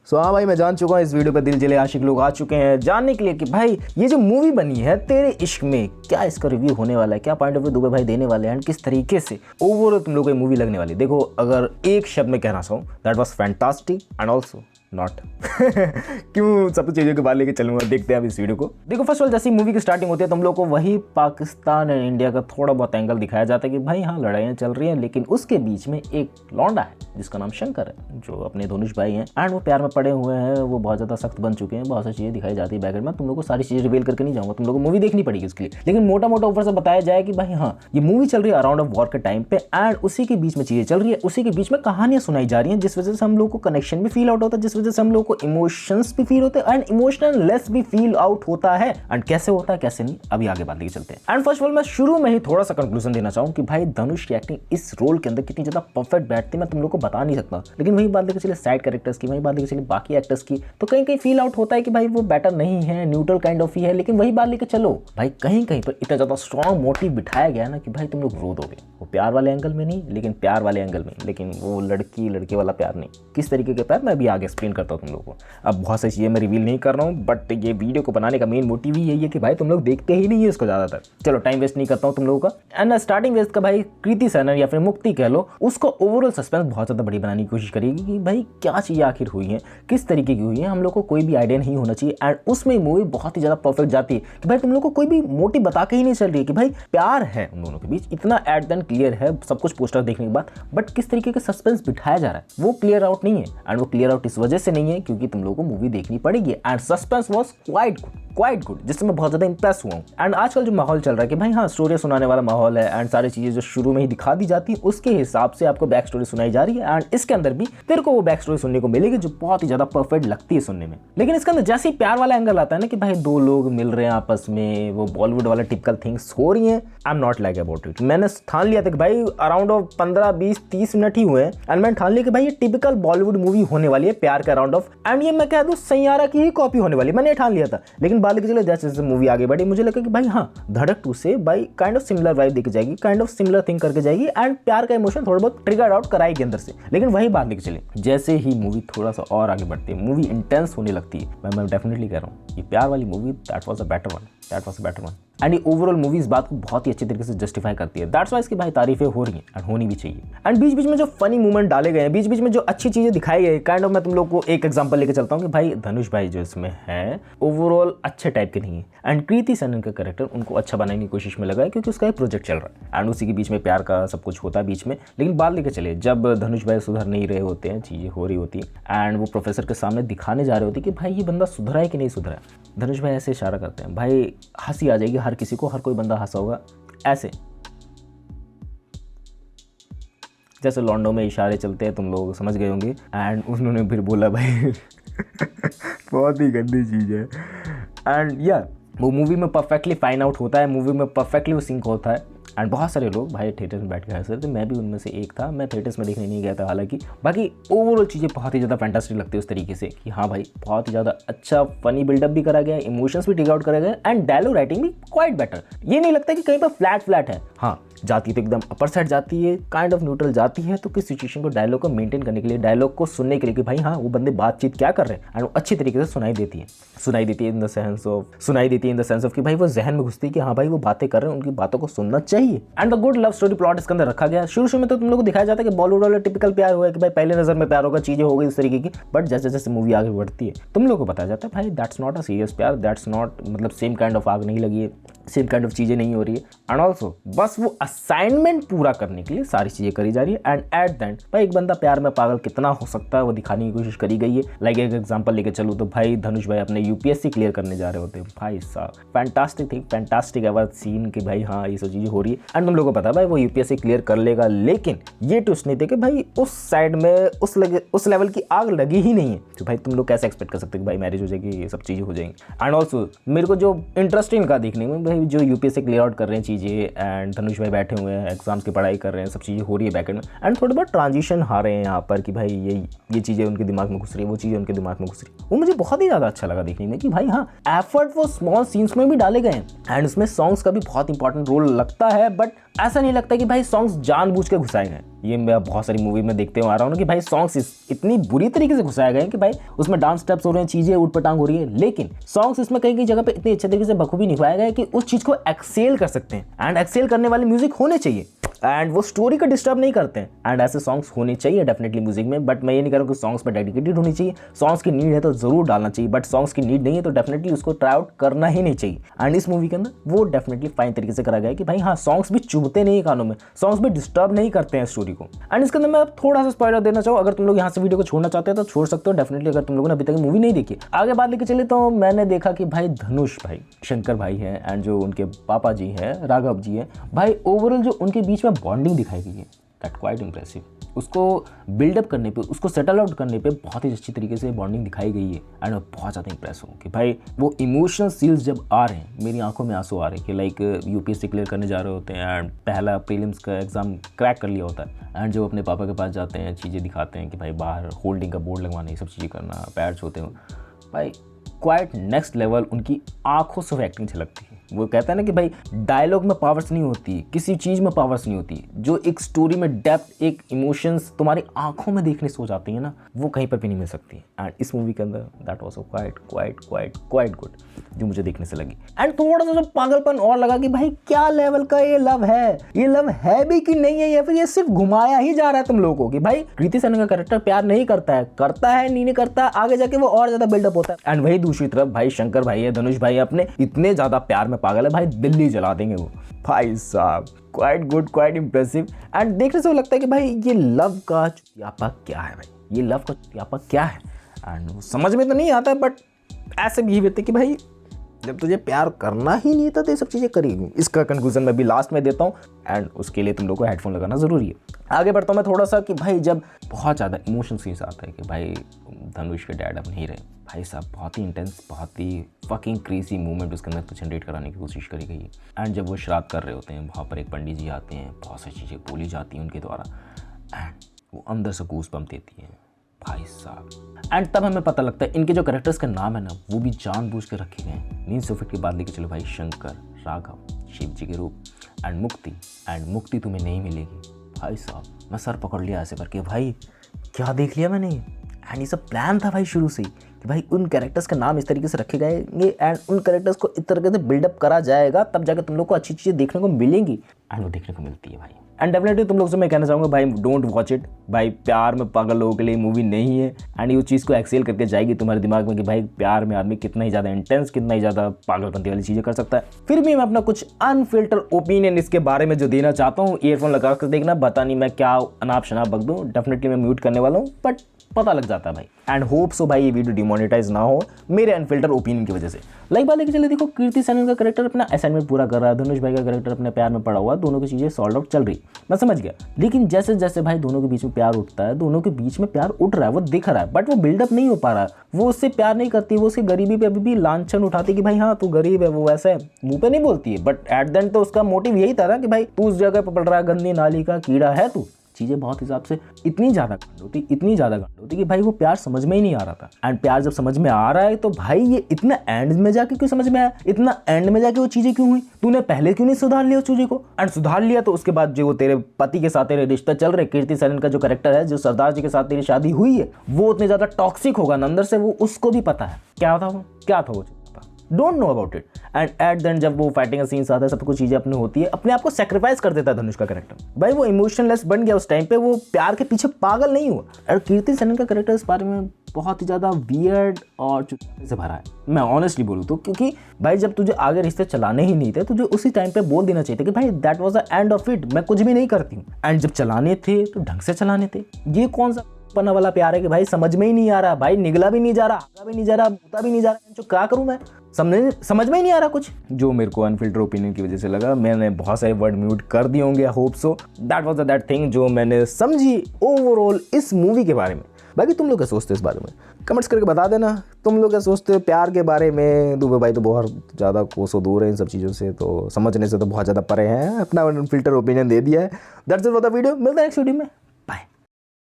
हाँ भाई, मैं जान चुका हूँ इस वीडियो पे दिल जले आशिक लोग आ चुके हैं जानने के लिए कि भाई ये जो मूवी बनी है तेरे इश्क में, क्या इसका रिव्यू होने वाला है, क्या पॉइंट ऑफ व्यू दुबे भाई देने वाले हैं, किस तरीके से ओवरऑल तुम लोगों को मूवी लगने वाली। देखो, अगर एक शब्द में कहना चाहूँ, that was fantastic and also not. क्यों सब चीज़ों के बाद लेके चलूंगा, देखते हैं अब इस वीडियो को। देखो, फर्स्ट ऑफ ऑल जैसी मूवी की स्टार्टिंग होती है तुम लोग को वही पाकिस्तान एंड इंडिया का थोड़ा बहुत एंगल दिखाया जाता है कि भाई हाँ लड़ाइयाँ चल रही हैं, लेकिन उसके बीच में एक लौंडा है जिसका नाम शंकर है, जो अपने धनुष भाई हैं एंड वो प्यार में पड़े हुए हैं, वो बहुत ज़्यादा सख्त बन चुके हैं, बहुत सारी चीज़ें दिखाई जाती है बैकग्राउंड में। तुम लोग को सारी चीज़ें रिवील करके नहीं जाऊँगा, तुम लोग को मूवी देखनी पड़ेगी उसके लिए। लेकिन मोटा मोटा ऊपर से बताया जाए कि भाई हाँ ये मूवी चल रही है अराउंड ऑफ वॉर के टाइम पे एंड उसी के बीच में चीज़ें चल रही है, उसी के बीच में कहानियाँ सुनाई जा रही हैं, जिस वजह से हम लोग को कनेक्शन भी फील आउट होता है, जिस वजह से हम लोग को इमोशंस भी फील होते हैं एंड इमोशनल लेस भी फील आउट होता है। एंड कैसे होता है कैसे नहीं, अभी आगे बात लेके चलते हैं। एंड फर्स्ट ऑफ ऑल मैं शुरू में ही थोड़ा सा कंक्लूजन देना चाहूँ कि भाई धनुष की एक्टिंग इस रोल के अंदर कितनी ज्यादा परफेक्ट बैठती है मैं तुम लोग को बता नहीं सकता। लेकिन वही बात लेके चले साइड कैरेक्टर्स की, वही बात लेके चले बाकी एक्टर्स की, तो कहीं कहीं फील आउट होता है कि भाई वो बेटर नहीं है, न्यूट्रल काइंड ऑफ ही है। लेकिन वही बात लेके चलो भाई कहीं कहीं पर इतना ज्यादा स्ट्रॉन्ग मोटिव बिठाया गया ना कि भाई तुम लोग रो दोगे। वो प्यार वाले एंगल में नहीं, लेकिन प्यार वाले एंगल में, लेकिन वो लड़की लड़के वाला प्यार नहीं। किस तरीके के प्यार मैं अभी आगे एक्सप्लेन करता हूँ तुम लोगों को। अब बहुत सारी चीज़ें मैं रिवील नहीं कर रहा हूँ, बट ये वीडियो को बनाने का मेन मोटिव ही यही है कि भाई तुम लोग देखते ही नहीं है इसको ज़्यादातर। चलो टाइम वेस्ट नहीं करता हूँ तुम लोगों का। एंड स्टार्टिंग वेस्ट का भाई कृति सेनन या फिर मुक्ति कह लो, उसको ओवरऑल सस्पेंस बहुत ज़्यादा बड़ी बनाने की कोशिश करेगी कि भाई क्या चीज़ें आखिर हुई हैं, किस तरीके की हुई है, हम लोग को कोई भी आइडिया नहीं होना चाहिए। एंड उसमें मूवी बहुत ही ज़्यादा परफेक्ट जाती है कि भाई तुम लोग को कोई भी मोटिव बता के ही नहीं चल रही है कि भाई प्यार है उन दोनों के बीच, इतना एट देन क्लियर है सब कुछ पोस्टर देखने के बाद, बट किस तरीके का सस्पेंस बिठाया जा रहा है वो क्लियर आउट नहीं है। एंड वो क्लियर आउट इस वजह से नहीं है क्योंकि तुम लोगों को मूवी देखनी पड़ेगी। And suspense was quite good, जिससे मैं बहुत ज़्यादा इंप्रेस हुआ हूँ। एंड आजकल जो माहौल चल रहा है कि भाई हाँ स्टोरी सुनाने वाला माहौल है एंड सारी चीज़ें जो शुरू में ही दिखा दी जाती है उसके हिसाब से आपको बैक स्टोरी सुनाई जा रही है। एंड इसके अंदर भी तेरे को वो बैक स्टोरी सुनने को मिलेगी जो बहुत ही ज़्यादा परफेक्ट लगती है सुनने में। लेकिन इसके अंदर जैसे ही प्यार वाला एंगल आता है ना कि भाई दो लोग मिल रहे हैं आपस में, वो बॉलीवुड वाला टिपिकल थिंग्स हो रही हैं, I am not like about it. मैंने ठान लिया था कि भाई अराउंड ऑफ 15-20-30 मिनट ही हुए एंड मैंने ठान लिया कि भाई ये टिपिकल बॉलीवुड मूवी होने वाली है प्यार का अराउंड ऑफ, एंड ये मैं कह दूं सैयारा की ही कॉपी होने वाली है, मैंने ठान लिया था। लेकिन बाद में जैसे मूवी आगे बढ़ी मुझे लगा कि भाई हाँ धड़क 2 से भाई काइंड ऑफ सिमिलर वाइब देके जाएगी, काइंड ऑफ सिमिलर थिंग करके जाएगी एंड प्यार का इमोशन थोड़ा बहुत ट्रिगर आउट कराएगी अंदर से। लेकिन वही बात लेके चले जैसे ही मूवी थोड़ा सा और आगे बढ़ती है, मूवी इंटेंस होने लगती है। मैं डेफिनेटली कह रहा हूँ ये प्यार वाली movie that was a better one and ये ओवरऑल मूवी इस बात को बहुत ही अच्छे तरीके से जस्टिफाई करती है। दैट्स वाई इसकी भाई तारीफें हो रही हैं एंड होनी भी चाहिए। एंड बीच बीच में जो फनी मूवमेंट डाले गए हैं, बीच बीच में जो अच्छी चीजें दिखाई गई, काइंड ऑफ मैं तुम लोग को एक एग्जांपल लेके चलता हूँ कि भाई धनुष भाई जो इसमें है ओवरऑल अच्छे टाइप के नहीं है एंड कृति सेनन का कैरेक्टर उनको अच्छा बनाने की कोशिश में लगा है क्योंकि उसका एक प्रोजेक्ट चल रहा है एंड उसी के बीच में प्यार का सब कुछ होता है बीच में। लेकिन बात लेके चले जब धनुष भाई सुधर नहीं रहे होते हैं, चीज़ें हो रही होती हैं एंड वो प्रोफेसर के सामने दिखाने जा रहे होते कि भाई ये बंदा सुधरा है कि नहीं सुधरा है, धनुष भाई ऐसे इशारा करते हैं, भाई हंसी आ जाएगी हर किसी को, हर कोई बंदा हंसा होगा ऐसे जैसे लॉन्डो में इशारे चलते हैं, तुम लोग समझ गए होंगे। एंड उन्होंने फिर बोला भाई बहुत ही गंदी चीज़ है। एंड या वो मूवी में परफेक्टली फाइन आउट होता है, मूवी में परफेक्टली वो सिंक होता है एंड बहुत सारे लोग भाई थिएटर में बैठ के हंस रहे थे, मैं भी उनमें से एक था। मैं थिएटर्स में देखने नहीं गया था हालांकि, बाकी ओवरऑल चीज़ें बहुत ही ज़्यादा फैंटास्टिक लगती है उस तरीके से कि हाँ भाई बहुत ही ज़्यादा अच्छा फनी बिल्डअप भी करा गया, इमोशंस भी टिक आउट करा गया एंड डायलॉग राइटिंग भी क्वाइट बेटर। ये नहीं लगता कि कहीं पर फ्लैट है, हाँ जाती है तो एकदम अपर साइड जाती है, काइंड ऑफ न्यूट्रल जाती है, तो किस सिचुएशन को डायलॉग को मेंटेन करने के लिए, डायलॉग को सुनने के लिए कि भाई हाँ वो बंदे बातचीत क्या कर रहे हैं एंड वो अच्छी तरीके से सुनाई देती है इन द सेंस ऑफ कि भाई वो जहन में घुसती है कि हाँ भाई वो बातें कर रहे हैं, उनकी बातों को सुनना चाहिए। And the good love story plot इसके अंदर रखा गया। शुरू में तो तुम लोग को दिखाया जाता है कि बॉलीवुड वाला टिपिकल प्यार हुआ है कि भाई पहले नजर में प्यार होगा, चीजें हो गई इस तरीके की, बट जैसे जैसे मूवी आगे बढ़ती है तुम लोग को बताया जाता है भाई दैट्स नॉट अ सीरियस प्यार, दैट्स नॉट मतलब सेम काइंड ऑफ आग नहीं लगी है, सेम काइंड ऑफ चीजें नहीं हो रही है एंड ऑल्सो बस वो असाइनमेंट पूरा करने के लिए सारी चीजें करी जा रही है। एंड एट द एंड भाई एक बंदा प्यार में पागल कितना हो सकता है वो दिखाने की कोशिश करी गई है। लाइक एक एग्जांपल लेके चलूँ तो भाई धनुष भाई अपने यूपीएससी क्लियर करने जा रहे होते हैं, भाई साहब fantastic thing, fantastic ever seen कि भाई हाँ ये सब चीजें हो रही है एंड तुम लोगों को पता है भाई वो यूपीएससी क्लियर कर लेगा। लेकिन ये ट्विस्ट नहीं थे कि भाई उस साइड में उस लेवल की आग लगी ही नहीं है, तो भाई तुम लोग कैसे एक्सपेक्ट कर सकते कि भाई मैरिज हो जाएगी, ये सब चीजें हो जाएंगी। एंड ऑल्सो मेरे को जो इंटरेस्टिंग लगा देखने में भाई भाई जो यूपीएससी क्लियर आउट कर रहे हैं चीज़ें, एंड धनुष भाई बैठे हुए हैं एग्जाम्स की पढ़ाई कर रहे हैं, सब चीज़ें हो रही है बैकएंड में, एंड थोड़े बहुत ट्रांजिशन आ रहे हैं यहाँ पर कि भाई ये चीज़ें उनके दिमाग में घुस रही है, वो चीज़ें उनके दिमाग में घुस रही है। वो मुझे बहुत ही ज़्यादा अच्छा लगा देखने में कि भाई हाँ, एफर्ट वो स्मॉल सीन्स में भी डाले गए हैं, एंड उसमें सॉन्ग्स का भी बहुत इंपॉर्टेंट रोल लगता है, बट ऐसा नहीं लगता कि भाई सॉन्ग्स जानबूझ के घुसाए गए। ये मैं बहुत सारी मूवी में देखते हुए आ रहा हूँ कि भाई सॉन्ग्स इतनी बुरी तरीके से घुसाए गए हैं कि भाई उसमें डांस स्टेप्स हो रहे हैं, चीजें उठपटांग हो रही है, लेकिन सॉन्ग्स इसमें कई जगह पे इतनी अच्छे तरीके से बखूबी निभाया गया है कि उस चीज को एक्सेल कर सकते हैं, एंड एक्सेल करने वाले म्यूजिक होने चाहिए, एंड वो स्टोरी को डिस्टर्ब नहीं करते हैं, एंड ऐसे सॉन्ग्स होने चाहिए डेफिनेटली म्यूजिक में। बट मैं ये नहीं कह रहा हूँ कि सॉन्ग्स पर डेडिकेटेड होनी चाहिए, सॉन्ग्स की नीड है तो जरूर डालना चाहिए, बट सॉन्ग्स की नीड नहीं है तो डेफिनेटली उसको ट्राई आउट करना ही नहीं चाहिए। एंड इस मूवी के अंदर वो डेफिनेटली फाइन तरीके से करा गया है कि भाई हाँ, सॉन्ग्स भी चुभते नहीं कानों में, सॉन्ग्स भी डिस्टर्ब नहीं करते हैं स्टोरी को। एंड इसके अंदर मैं अब थोड़ा सा स्पॉइलर देना चाहूँ, अगर तुम लोग यहाँ से वीडियो को छोड़ना चाहते हैं तो छोड़ सकते हो डेफिनेटली, अगर तुम लोगों ने अभी तक मूवी नहीं देखी। आगे बात लेके चले तो मैंने देखा कि भाई धनुष भाई, शंकर भाई है, एंड जो उनके पापा जी हैं राघव जी हैं, भाई ओवरऑल जो उनके बीच में बॉन्डिंग दिखाई गई है दैट क्वाइट इंप्रेसिव। उसको बिल्डअप करने पे, उसको सेटल आउट करने पे बहुत ही अच्छी तरीके से बॉन्डिंग दिखाई गई है, एंड मैं बहुत ज़्यादा इंप्रेस हूँ कि भाई वो इमोशनल सीन्स जब आ रहे हैं, मेरी आंखों में आंसू आ रहे हैं कि लाइक यूपीएससी क्लियर करने जा रहे होते हैं एंड पहला प्रीलिम्स का एग्जाम क्रैक कर लिया होता है, एंड जब अपने पापा के पास जाते हैं, चीज़ें दिखाते हैं कि भाई बाहर होल्डिंग का बोर्ड लगवाना, ये सब चीज़ें करना, पैर छूते हो, भाई क्वाइट नेक्स्ट लेवल उनकी आंखों से एक्टिंग झलकती है। वो कहता है ना कि भाई डायलॉग में पावर्स नहीं होती, किसी चीज़ में पावर्स नहीं होती, जो एक स्टोरी में डेप्थ, एक इमोशंस तुम्हारी आंखों में देखने से हो जाती है ना, वो कहीं पर भी नहीं मिल सकती। एंड इस मूवी के अंदर दैट वाज क्वाइट गुड जो मुझे देखने से लगी। एंड थोड़ा सा जो पागलपन और लगा कि भाई क्या लेवल का ये लव है भी कि नहीं है, या फिर ये सिर्फ घुमाया ही जा रहा है तुम लोगों को कि भाई कृति सेनन का कैरेक्टर प्यार नहीं करता है नहीं करता, आगे जाके वो और ज्यादा बिल्डअप होता है। एंड वही दूसरी तरफ भाई शंकर भाई है, धनुष भाई अपने इतने ज्यादा प्यार में पागल है, भाई दिल्ली जला देंगे वो भाई साहब। Quite good, quite impressive, and देखने से वो लगता है कि भाई ये लव का चुतियापा क्या है, भाई ये लव का चुतियापा क्या है। एंड समझ में तो नहीं आता, बट ऐसे भी होते कि भाई जब तुझे प्यार करना ही नहीं था तो ये सब चीज़ें करेगी। इसका कंक्लूजन मैं भी लास्ट में देता हूँ, एंड उसके लिए तुम लोग को हेडफोन लगाना ज़रूरी है। आगे बढ़ता हूँ मैं थोड़ा सा कि भाई जब बहुत ज़्यादा इमोशनल सीन्स आता है कि भाई धनुष के डैड अब नहीं रहे, भाई साहब बहुत ही इंटेंस, बहुत ही फकिंग क्रेजी मूवमेंट उसके अंदर जनरेट कराने की कोशिश करी गई है। एंड जब वो श्राद्ध कर रहे होते हैं, वहाँ पर एक पंडित जी आते हैं, बहुत सारी चीज़ें बोली जाती हैं उनके द्वारा, एंड वो अंदर से गूज़बम्प देती है भाई साहब। एंड तब हमें पता लगता है इनके जो कैरेक्टर्स का नाम है ना, वो भी जानबूझ के रखे गए हैं। मीन्स ऑफ इट की बात लेके चलो भाई, शंकर, राघव, शिव जी के रूप, एंड मुक्ति तुम्हें नहीं मिलेगी। भाई साहब मैं सर पकड़ लिया ऐसे करके, भाई क्या देख लिया मैंने। एंड ये सब प्लान था भाई शुरू से कि भाई उन कैरेक्टर्स के नाम इस तरीके से रखे गए एंड उन कैरेक्टर्स को इस तरीके से बिल्डअप करा जाएगा, तब जाकर तुम लोग को अच्छी चीज़ें देखने को मिलेंगी, एंड वो देखने को मिलती है भाई। एंड डेफिनेटली तुम लोग से मैं कहना चाहूँगा भाई डोंट वॉच इट, भाई प्यार में पागल लोगों के लिए मूवी नहीं है। एंड ये चीज़ को एक्सेल करके जाएगी तुम्हारे दिमाग में कि भाई प्यार में आदमी कितना ही ज़्यादा इंटेंस, कितना ही ज़्यादा पागलपंती वाली चीज़ें कर सकता है। फिर भी मैं अपना कुछ अनफिल्टर ओपिनियन इसके बारे में जो देना चाहता हूँ, ईयरफोन लगा कर देखना, बता नहीं मैं क्या अनाप शनाप बक दूँ, डेफिनेटली मैं म्यूट करने वाला हूँ, बट पता लग जाता है भाई। एंड होप सो भाई ये वीडियो डिमोनेटाइज ना हो मेरे अनफिल्टर ओपिनियन की वजह से। लाइक बात लेके चले, देखो कृति सेनन का कैरेक्टर अपना असाइनमेंट पूरा कर रहा है, धनुष भाई का कैरेक्टर अपने प्यार में पड़ा हुआ, दोनों की चीज़ें सॉल्व आउट चल रही, मैं समझ गया। लेकिन जैसे जैसे भाई दोनों के बीच में प्यार उठता है, दोनों के बीच में प्यार उठ रहा है, वो दिख रहा है, बट वो बिल्डअप नहीं हो पा रहा है। वो उससे प्यार नहीं करती, वो उसकी गरीबी पे अभी भी लांछन उठाती कि भाई हाँ तू गरीब है, वो वैसे मुंह पे नहीं बोलती है, बट एट द एंड तो उसका मोटिव यही था ना कि भाई तू उस जगह पर पड़ रहा है, गंदी नाली का कीड़ा है तू। चीज़ें बहुत हिसाब से इतनी ज़्यादा गांड होती कि भाई वो प्यार समझ में ही नहीं आ रहा था। एंड प्यार जब समझ में आ रहा है तो भाई ये इतना एंड में जाके क्यों समझ में आया, इतना एंड में जाके वो चीज़ें क्यों हुई, तूने पहले क्यों नहीं सुधार लिया उस चीज़ को। एंड सुधार लिया तो उसके बाद जो वो तेरे पति के साथ तेरे रिश्ता चल रहे, कृति सेनन का जो कैरेक्टर है, जो सरदार जी के साथ तेरी शादी हुई है, वो उतने ज़्यादा टॉक्सिक होगा ना अंदर से, वो उसको भी पता है क्या था वो don't know about it. And at the end जब वो फाइटिंग का सीन्स आता है, सब कुछ चीज़ें अपनी होती है, अपने आप को सेक्रीफाइस कर देता है धनुष का कैरेक्टर। भाई वो इमोशनलेस बन गया उस टाइम पे, वो प्यार के पीछे पागल नहीं हुआ। और कृति सेनन का कैरेक्टर इस बारे में बहुत ही ज़्यादा वियर्ड और चुटकुले से भरा है, मैं ऑनेस्टली बोलूँ तो। क्योंकि भाई जब तुझे आगे रिश्ते चलाने ही नहीं थे, तुझे उसी टाइम पे बोल देना चाहिए था कि भाई that was the end of it, मैं कुछ भी नहीं करती हूँ। एंड जब चलाने थे तो ढंग से चलाने थे। ये कौन सा पन्ना वाला प्यार है कि भाई समझ में ही नहीं आ रहा, भाई निगला भी नहीं जा रहा, आगा भी नहीं जा रहा, बूता भी नहीं जा रहा, जो क्या करूं मैं, समझ में ही नहीं आ रहा कुछ। जो मेरे को अनफिल्टर ओपिनियन की वजह से लगा, मैंने बहुत सारे वर्ड म्यूट कर दिए होंगे, hope so that was that thing जो मैंने समझी ओवरऑल इस मूवी के बारे में। बाकी तुम लोग क्या सोचते हो इस बारे में, कमेंट्स करके बता देना। तुम लोग क्या सोचते हो प्यार के बारे में? दुबे भाई तो बहुत ज़्यादा कोसों दूर है इन सब चीज़ों से, तो समझने से तो बहुत ज़्यादा परे हैं। अपना फिल्टर ओपिनियन दे दिया है। That's it for the video, मिलते हैं नेक्स्ट वीडियो में।